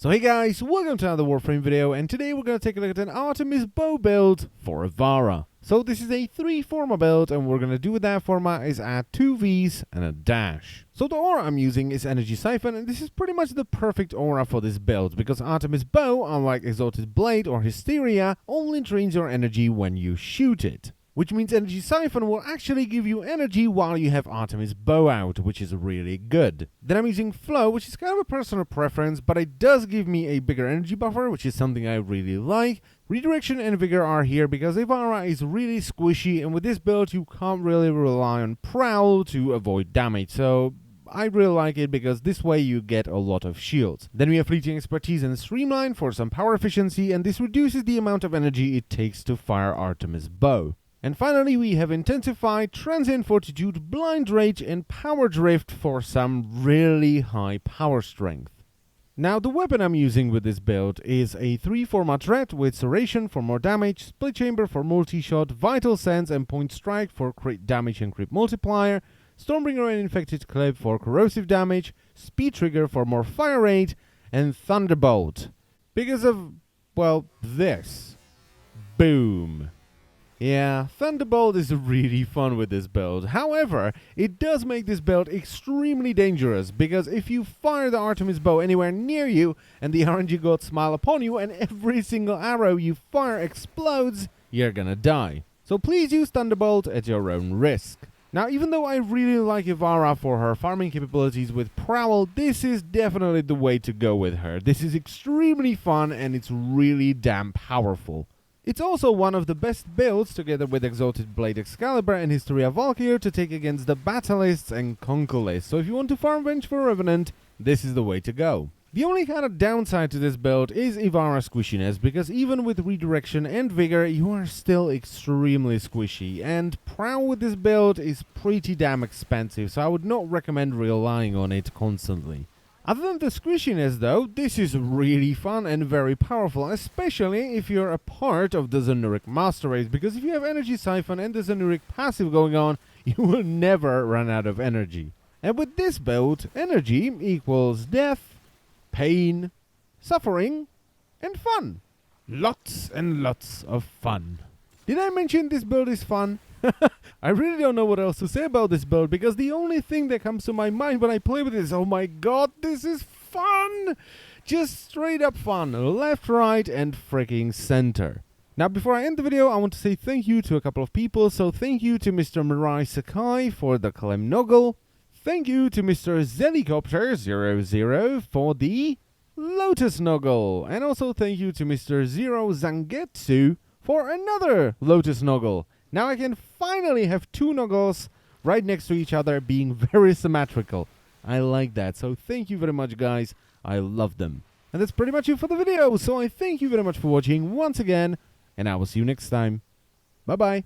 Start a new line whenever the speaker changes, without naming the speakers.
So hey guys, welcome to another Warframe video, and today we're going to take a look at an Artemis bow build for Ivara. So this is a 3 Forma build, and what we're going to do with that Forma is add 2 Vs and a dash. So the aura I'm using is Energy Siphon, and this is pretty much the perfect aura for this build, because Artemis bow, unlike Exalted Blade or Hysteria, only drains your energy when you shoot it. Which means Energy Siphon will actually give you energy while you have Artemis bow out, which is really good. Then I'm using Flow, which is kind of a personal preference, but it does give me a bigger energy buffer, which is something I really like. Redirection and Vigor are here because Ivara is really squishy, and with this build you can't really rely on Prowl to avoid damage, so I really like it because this way you get a lot of shields. Then we have Fleeting Expertise and Streamline for some power efficiency, and this reduces the amount of energy it takes to fire Artemis bow. And finally, we have Intensified, Transient Fortitude, Blind Rage, and Power Drift for some really high power strength. Now, the weapon I'm using with this build is a 3 Forma Threat with Serration for more damage, Split Chamber for multi-shot, Vital Sense and Point Strike for crit damage and crit multiplier, Stormbringer and Infected Clip for corrosive damage, Speed Trigger for more fire rate, and Thunderbolt. Because of, well, this. Boom. Yeah, Thunderbolt is really fun with this build. However, it does make this build extremely dangerous, because if you fire the Artemis bow anywhere near you and the RNG gods smile upon you and every single arrow you fire explodes, you're gonna die. So please use Thunderbolt at your own risk. Now, even though I really like Ivara for her farming capabilities with Prowl, this is definitely the way to go with her. This is extremely fun and it's really damn powerful. It's also one of the best builds, together with Exalted Blade Excalibur and Hysteria Valkyrie, to take against the Batalists and Conquilists. So if you want to farm Vengeful Revenant, this is the way to go. The only kind of downside to this build is Ivara's squishiness, because even with Redirection and Vigor, you are still extremely squishy, and Prowl with this build is pretty damn expensive, so I would not recommend relying on it constantly. Other than the squishiness though, this is really fun and very powerful, especially if you're a part of the Zenuric Master Race, because if you have Energy Siphon and the Zenuric passive going on, you will never run out of energy. And with this build, energy equals death, pain, suffering, and fun. Lots and lots of fun. Did I mention this build is fun? I really don't know what else to say about this build, because the only thing that comes to my mind when I play with it is, oh my god, this is fun! Just straight up fun, left, right, and freaking center. Now, before I end the video, I want to say thank you to a couple of people. So thank you to Mr. MiraiSekai for the Clem Noggle. Thank you to Mr. Zelicopter00 for the Lotus Noggle. And also thank you to Mr. Zero Zangetsu for another Lotus Noggle. Now I can finally have 2 Noggles right next to each other, being very symmetrical. I like that, so thank you very much guys, I love them. And that's pretty much it for the video, so I thank you very much for watching once again, and I will see you next time. Bye bye.